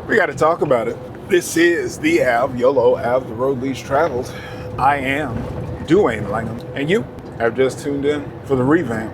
We got to talk about it. This is the Ave, Yolo Ave, the road least traveled. I am Duwayne Langham, and you have just tuned in for the revamp,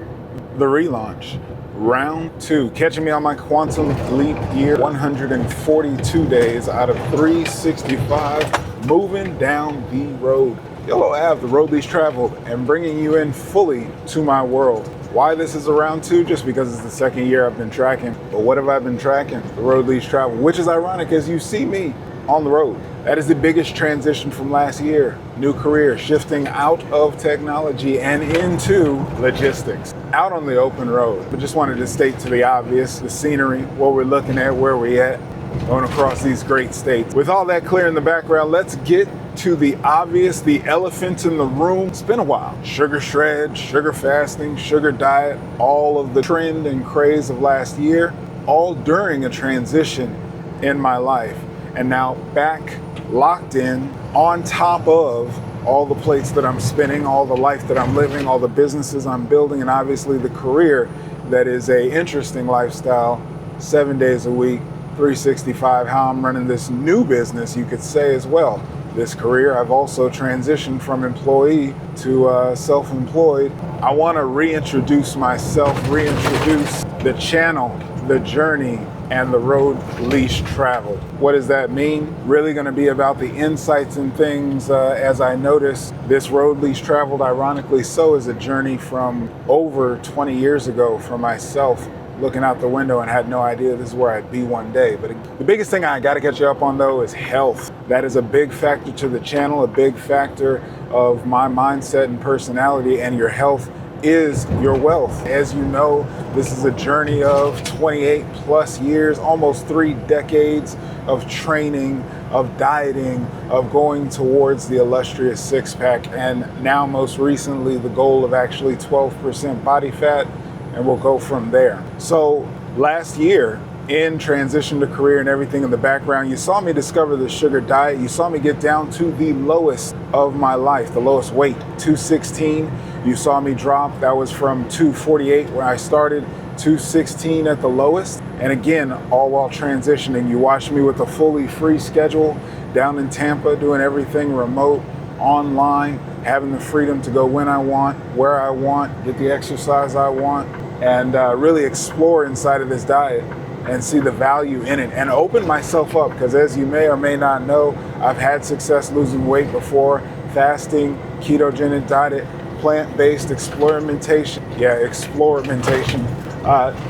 the relaunch, round 2. Catching me on my quantum leap year, 142 days out of 365, moving down the road. Yolo Ave, the road least traveled, and bringing you in fully to my world. Why this is a round 2? Just because it's the second year I've been tracking. But what have I been tracking? The road least traveled, which is ironic as you see me on the road. That is the biggest transition from last year. New career, shifting out of technology and into logistics. Out on the open road. But just wanted to state to the obvious, the scenery, what we're looking at, where we at, going across these great states. With all that clear in the background, let's get to the obvious, the elephant in the room. It's been a while. Sugar shred, sugar fasting, sugar diet, all of the trend and craze of last year, all during a transition in my life. And now back locked in on top of all the plates that I'm spinning, all the life that I'm living, all the businesses I'm building, and obviously the career that is a interesting lifestyle, 7 days a week, 365, how I'm running this new business, you could say as well. This career, I've also transitioned from employee to self-employed. I want to reintroduce myself, reintroduce the channel, the journey, and the road least traveled. What does that mean? Really going to be about the insights and things as I notice this road least traveled, ironically so, is a journey from over 20 years ago for myself, looking out the window and had no idea this is where I'd be one day. But the biggest thing I got to catch you up on though is health. That is a big factor to the channel, a big factor of my mindset and personality, and your health is your wealth. As you know, this is a journey of 28 plus years, almost 3 decades of training, of dieting, of going towards the illustrious six-pack, and now most recently the goal of actually 12% body fat, and we'll go from there. So last year, in transition to career and everything in the background, you saw me discover the sugar diet. You saw me get down to the lowest of my life, the lowest weight, 216. You saw me drop, that was from 248 where I started, 216 at the lowest. And again, all while transitioning. You watched me with a fully free schedule down in Tampa, doing everything remote, online, having the freedom to go when I want, where I want, get the exercise I want, and really explore inside of this diet and see the value in it and open myself up, because as you may or may not know, I've had success losing weight before, fasting, ketogenic diet, plant-based experimentation,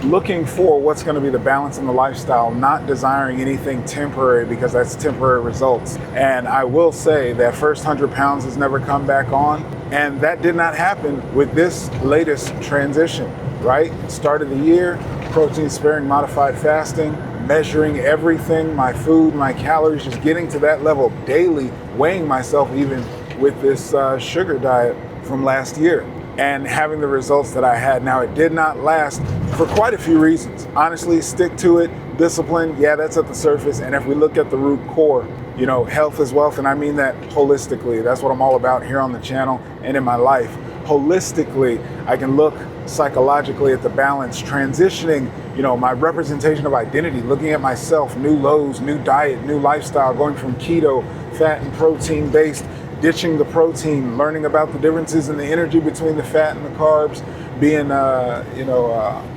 looking for what's going to be the balance in the lifestyle, not desiring anything temporary because that's temporary results. And I will say that first 100 pounds has never come back on, and that did not happen with this latest transition, right? Start of the year, protein sparing modified fasting, measuring everything, my food, my calories, just getting to that level daily, weighing myself even with this sugar diet from last year, and having the results that I had. Now, it did not last for quite a few reasons. Honestly, stick to it, discipline, yeah, that's at the surface. And if we look at the root core, you know, health is wealth, and I mean that holistically. That's what I'm all about here on the channel and in my life. Holistically, I can look psychologically at the balance, transitioning, you know, my representation of identity, looking at myself, new lows, new diet, new lifestyle, going from keto, fat and protein based, ditching the protein, learning about the differences in the energy between the fat and the carbs, being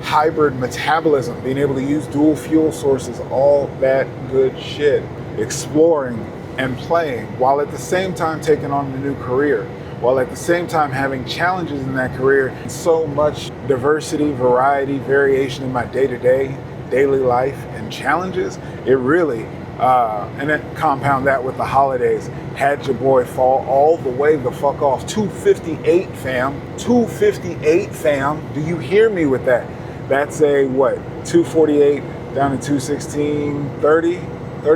hybrid metabolism, being able to use dual fuel sources, all that good shit. Exploring and playing while at the same time taking on a new career, while at the same time having challenges in that career. So much diversity, variety, variation in my day-to-day, daily life and challenges. It really, and then compound that with the holidays, had your boy fall all the way the fuck off. 258 fam, 258 fam. Do you hear me with that? That's a what, 248 down to 216, 30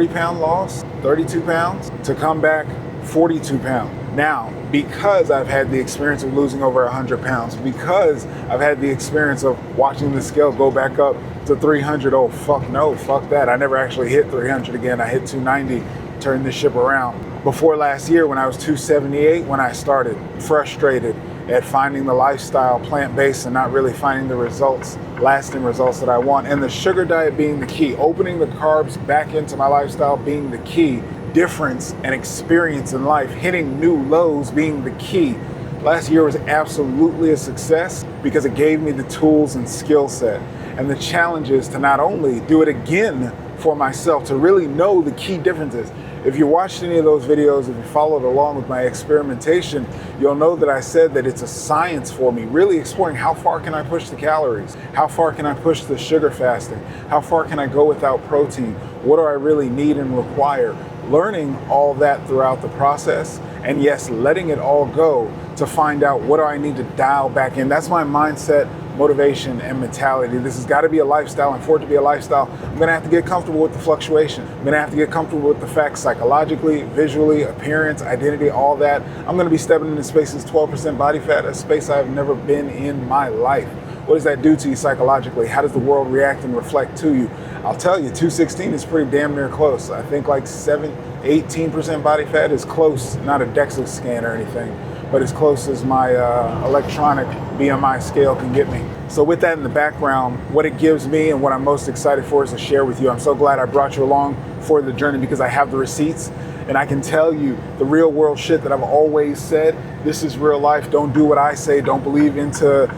pound loss, 32 pounds to come back 42 pounds. Now, because I've had the experience of losing over 100 pounds, because I've had the experience of watching the scale go back up to 300, oh fuck no, fuck that. I never actually hit 300 again. I hit 290, turned this ship around. Before last year when I was 278, when I started, frustrated, at finding the lifestyle plant-based and not really finding the results, lasting results that I want. And the sugar diet being the key, opening the carbs back into my lifestyle being the key, difference and experience in life, hitting new lows being the key. Last year was absolutely a success because it gave me the tools and skill set. And the challenge is to not only do it again for myself, to really know the key differences. If you watched any of those videos, if you followed along with my experimentation, you'll know that I said that it's a science for me, really exploring how far can I push the calories? How far can I push the sugar fasting? How far can I go without protein? What do I really need and require? Learning all that throughout the process, and yes, letting it all go to find out what do I need to dial back in. That's my mindset, motivation, and mentality. This has got to be a lifestyle, and for it to be a lifestyle, I'm going to have to get comfortable with the fluctuation. I'm going to have to get comfortable with the facts psychologically, visually, appearance, identity, all that. I'm going to be stepping into spaces 12% body fat, a space I've never been in my life. What does that do to you psychologically? How does the world react and reflect to you? I'll tell you, 216 is pretty damn near close. I think like 18% body fat is close, not a DEXA scan or anything, but as close as my electronic BMI scale can get me. So with that in the background, what it gives me and what I'm most excited for is to share with you. I'm so glad I brought you along for the journey because I have the receipts and I can tell you the real world shit that I've always said. This is real life. Don't do what I say. Don't believe into,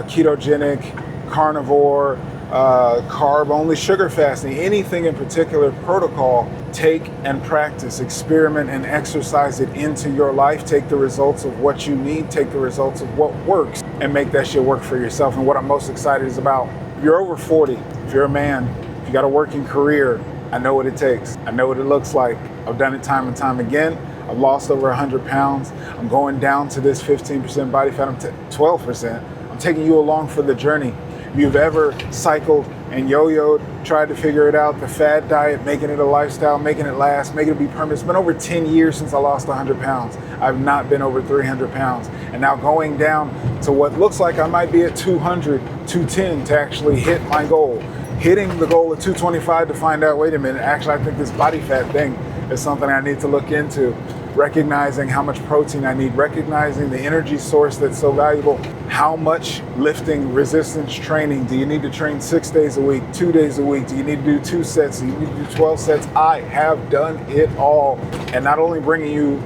ketogenic, carnivore, carb only, sugar fasting, anything in particular protocol. Take and practice, experiment and exercise it into your life. Take the results of what you need, take the results of what works, and make that shit work for yourself. And what I'm most excited is about, if you're over 40, if you're a man, if you got a working career, I know what it takes. I know what it looks like. I've done it time and time again. I've lost over 100 pounds. I'm going down to this 15% body fat. I'm 12%. I'm taking you along for the journey. If you've ever cycled and yo-yoed, tried to figure it out, the fad diet, making it a lifestyle, making it last, making it be permanent. It's been over 10 years since I lost 100 pounds. I've not been over 300 pounds. And now going down to what looks like I might be at 200, 210 to actually hit my goal. Hitting the goal at 225 to find out, wait a minute, actually I think this body fat thing is something I need to look into. Recognizing how much protein I need, recognizing the energy source that's so valuable. How much lifting resistance training do you need to train 6 days a week, 2 days a week? Do you need to do 2 sets? Do you need to do 12 sets? I have done it all. And not only bringing you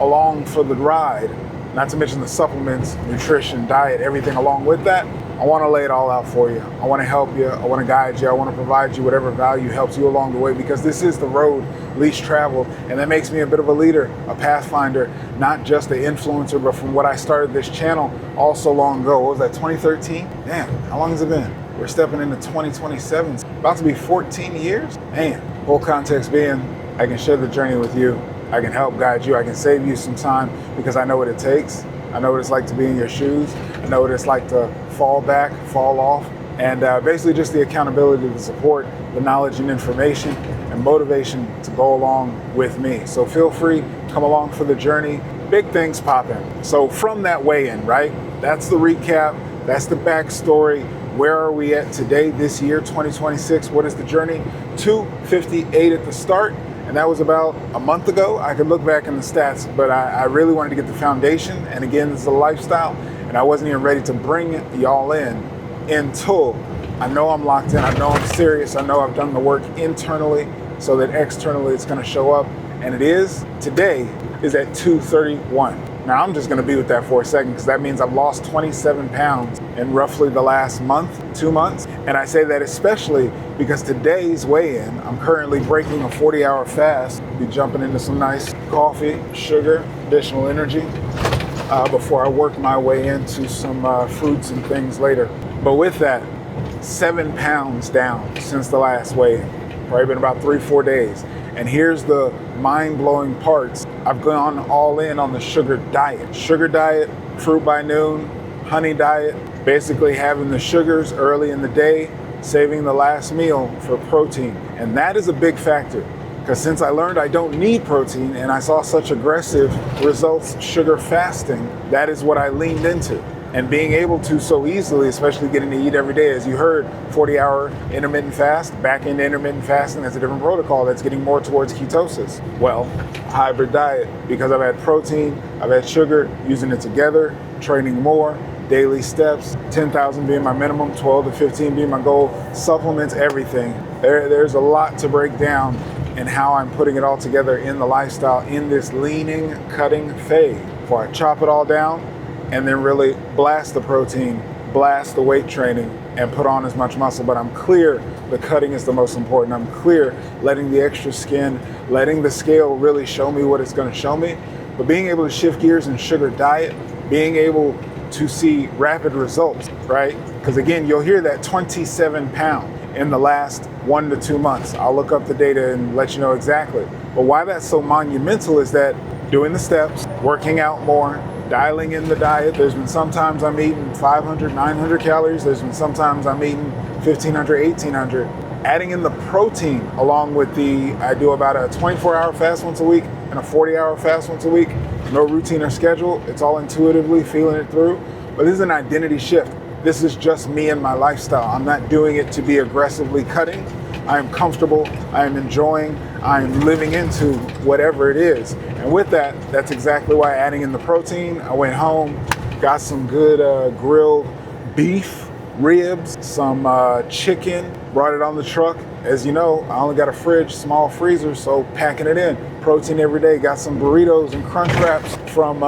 along for the ride, not to mention the supplements, nutrition, diet, everything along with that, I want to lay it all out for you. I want to help you. I want to guide you. I want to provide you whatever value helps you along the way, because this is the road least traveled. And that makes me a bit of a leader, a pathfinder, not just an influencer, but from what I started this channel all so long ago. What was that, 2013? Damn, how long has it been? We're stepping into 2027. It's about to be 14 years. Man, whole context being, I can share the journey with you. I can help guide you. I can save you some time because I know what it takes. I know what it's like to be in your shoes. I know what it's like to fall back, fall off, and basically just the accountability, the support, the knowledge and information and motivation to go along with me. So feel free, come along for the journey. Big things popping. So from that weigh-in, right? That's the recap. That's the backstory. Where are we at today, this year, 2026? What is the journey? 258 at the start. And that was about a month ago. I could look back in the stats, but I really wanted to get the foundation. And again, this is a lifestyle, and I wasn't even ready to bring y'all in until I know I'm locked in. I know I'm serious. I know I've done the work internally so that externally it's gonna show up. And it is, today is at 231. Now I'm just gonna be with that for a second because that means I've lost 27 pounds in roughly the last month, 2 months. And I say that especially because today's weigh-in, I'm currently breaking a 40-hour fast. Be jumping into some nice coffee, sugar, additional energy before I work my way into some fruits and things later. But with that, 7 pounds down since the last weigh-in. Probably been about 3-4 days. And here's the mind-blowing parts. I've gone all in on the sugar diet. Sugar diet, fruit by noon, honey diet, basically having the sugars early in the day, saving the last meal for protein. And that is a big factor, because since I learned I don't need protein and I saw such aggressive results sugar fasting, that is what I leaned into. And being able to so easily, especially getting to eat every day, as you heard, 40-hour intermittent fast, back into intermittent fasting, that's a different protocol that's getting more towards ketosis. Well, hybrid diet, because I've had protein, I've had sugar, using it together, training more, daily steps, 10,000 being my minimum, 12 to 15 being my goal, supplements, everything. There's a lot to break down in how I'm putting it all together in the lifestyle in this leaning, cutting phase. Before I chop it all down, and then really blast the protein, blast the weight training, and put on as much muscle. But I'm clear the cutting is the most important. I'm clear letting the extra skin, letting the scale really show me what it's gonna show me. But being able to shift gears in sugar diet, being able to see rapid results, right? Because again, you'll hear that 27 pound in the last 1 to 2 months. I'll look up the data and let you know exactly. But why that's so monumental is that doing the steps, working out more, dialing in the diet. There's been sometimes I'm eating 500, 900 calories. There's been sometimes I'm eating 1,500, 1,800. Adding in the protein along with I do about a 24-hour fast once a week and a 40-hour fast once a week. No routine or schedule. It's all intuitively feeling it through. But this is an identity shift. This is just me and my lifestyle. I'm not doing it to be aggressively cutting. I am comfortable, I am enjoying, I am living into whatever it is. And with that, that's exactly why adding in the protein, I went home, got some good grilled beef, ribs, some chicken, brought it on the truck. As you know, I only got a fridge, small freezer, so packing it in. Protein every day, got some burritos and crunch wraps from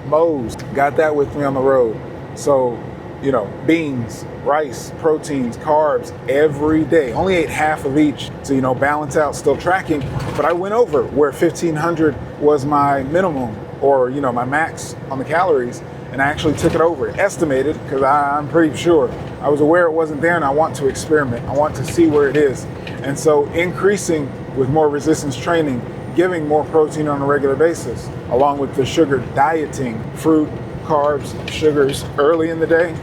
Moe's. Got that with me on the road. So, you know, beans, rice, proteins, carbs every day. Only ate half of each to, you know, balance out, still tracking. But I went over where 1,500 was my minimum or, you know, my max on the calories. And I actually took it over, estimated, because I'm pretty sure. I was aware it wasn't there and I want to experiment. I want to see where it is. And so increasing with more resistance training, giving more protein on a regular basis, along with the sugar dieting, fruit, carbs, sugars early in the day,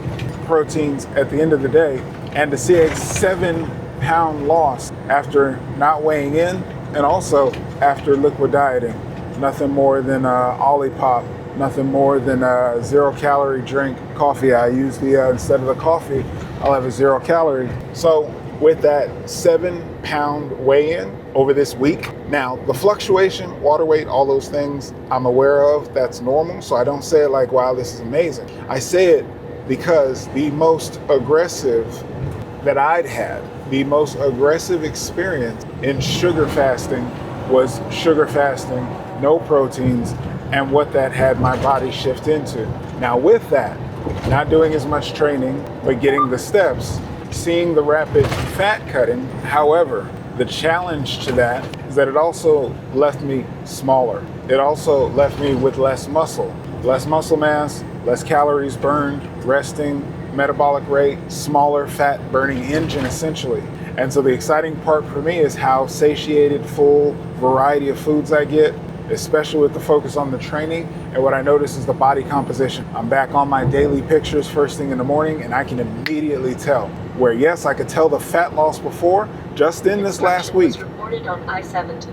proteins at the end of the day, and to see a 7-pound loss after not weighing in and also after liquid dieting. Nothing more than Olipop, nothing more than a 0-calorie drink, coffee. I use instead of the coffee, I'll have a 0-calorie. So with that 7-pound weigh-in over this week. Now, the fluctuation, water weight, all those things I'm aware of, that's normal. So I don't say it like, wow, this is amazing. I say it because the most aggressive that I'd had, the most aggressive experience in sugar fasting was sugar fasting, no proteins, and what that had my body shift into. Now with that, not doing as much training, but getting the steps, seeing the rapid fat cutting. However, the challenge to that is that it also left me smaller. It also left me with less muscle mass, less calories burned, resting, metabolic rate, smaller fat burning engine essentially. And so the exciting part for me is how satiated, full variety of foods I get, especially with the focus on the training. And what I notice is the body composition. I'm back on my daily pictures first thing in the morning, and I can immediately tell where, yes, I could tell the fat loss before, just in this last week. Reported on I-70.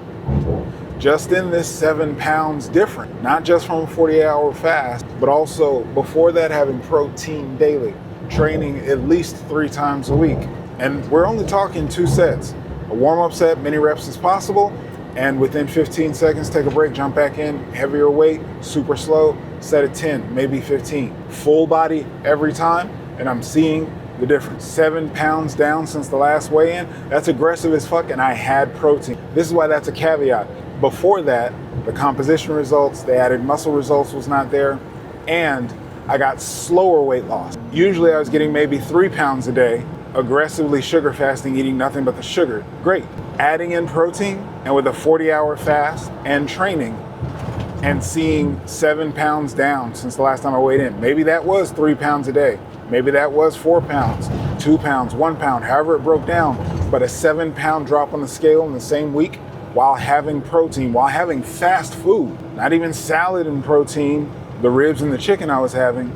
Just in this 7 pounds different, not just from a 40-hour fast, but also before that having protein daily, training at least 3 times a week. And we're only talking 2 sets, a warm-up set, many reps as possible, and within 15 seconds, take a break, jump back in, heavier weight, super slow, set at 10, maybe 15. Full body every time, and I'm seeing the difference. 7 pounds down since the last weigh-in, that's aggressive as fuck, and I had protein. This is why that's a caveat. Before that, the composition results, the added muscle results was not there, and I got slower weight loss. Usually I was getting maybe 3 pounds a day, aggressively sugar fasting, eating nothing but the sugar. Great. Adding in protein, and with a 40-hour fast and training, and seeing 7 pounds down since the last time I weighed in. Maybe that was 3 pounds a day. Maybe that was 4 pounds, 2 pounds, 1 pound, however it broke down. But a 7-pound drop on the scale in the same week while having protein, while having fast food, not even salad and protein, the ribs and the chicken I was having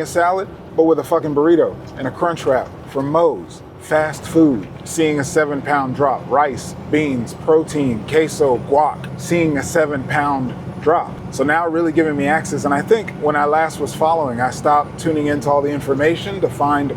a salad, but with a fucking burrito and a crunch wrap from Moe's. Fast food, seeing a 7-pound drop, rice, beans, protein, queso, guac, seeing a 7-pound drop. So now really giving me access. And I think when I last was following, I stopped tuning into all the information to find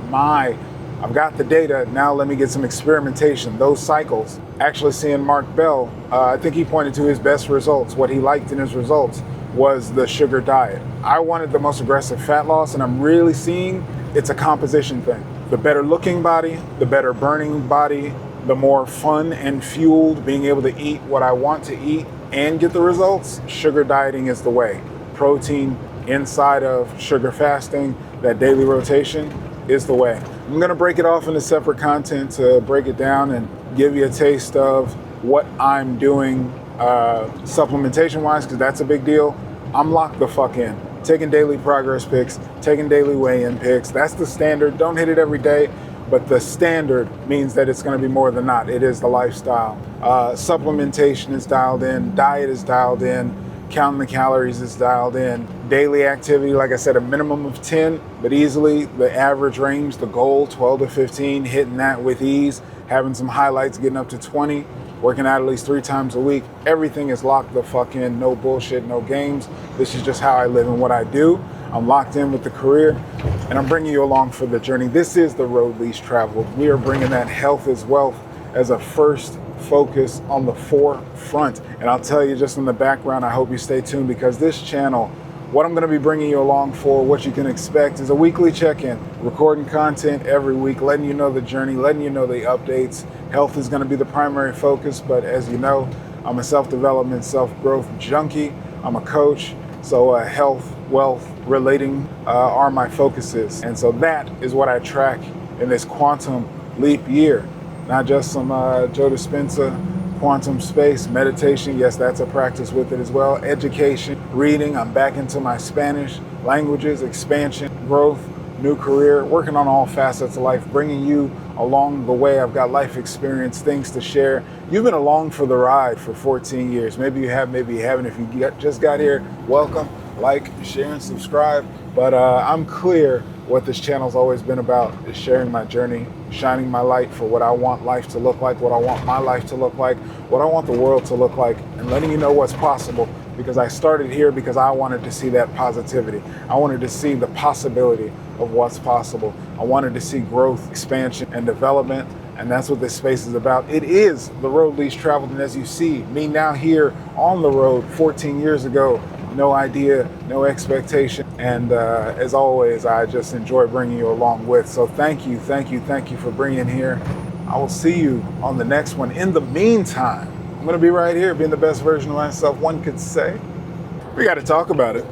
I've got the data, now let me get some experimentation, those cycles. Actually seeing Mark Bell, I think he pointed to his best results. What he liked in his results was the sugar diet. I wanted the most aggressive fat loss, and I'm really seeing it's a composition thing. The better looking body, the better burning body, the more fun and fueled, being able to eat what I want to eat and get the results, sugar dieting is the way. Protein inside of sugar fasting, that daily rotation is the way. I'm gonna break it off into separate content to break it down and give you a taste of what I'm doing supplementation wise, because that's a big deal. I'm locked the fuck in. Taking daily progress pics, taking daily weigh-in pics. That's the standard. Don't hit it every day, but the standard means that it's gonna be more than not. It is the lifestyle. Supplementation is dialed in, diet is dialed in, counting the calories is dialed in. Daily activity, like I said, a minimum of 10, but easily the average range, the goal, 12 to 15, hitting that with ease, having some highlights, getting up to 20, working out at least 3 times a week. Everything is locked the fuck in, no bullshit, no games. This is just how I live and what I do. I'm locked in with the career, and I'm bringing you along for the journey. This is the road least traveled. We are bringing that health is wealth as a first focus on the forefront. And I'll tell you just in the background, I hope you stay tuned, because this channel, what I'm going to be bringing you along for, what you can expect, is a weekly check-in, recording content every week, letting you know the journey, letting you know the updates. Health is going to be the primary focus, but as you know, I'm a self-development, self-growth junkie. I'm a coach, so health, wealth, relating are my focuses. And so that is what I track in this quantum leap year. Not just some Joe Dispenza quantum space, meditation, yes, that's a practice with it as well. Education, reading, I'm back into my Spanish languages, expansion, growth, new career, working on all facets of life, bringing you along the way. I've got life experience, things to share. You've been along for the ride for 14 years. Maybe you have, maybe you haven't. If you just got here, welcome, like, share, and subscribe. But I'm clear what this channel's always been about is sharing my journey, shining my light for what I want life to look like, what I want my life to look like, what I want the world to look like, and letting you know what's possible, because I started here because I wanted to see that positivity. I wanted to see the possibility of what's possible. I wanted to see growth, expansion, and development, and that's what this space is about. It is the road least traveled, and as you see, me now here on the road 14 years ago, no idea, no expectation. And as always, I just enjoy bringing you along with. So thank you for bringing here. I will see you on the next one. In the meantime, I'm gonna be right here being the best version of myself, one could say. We gotta talk about it.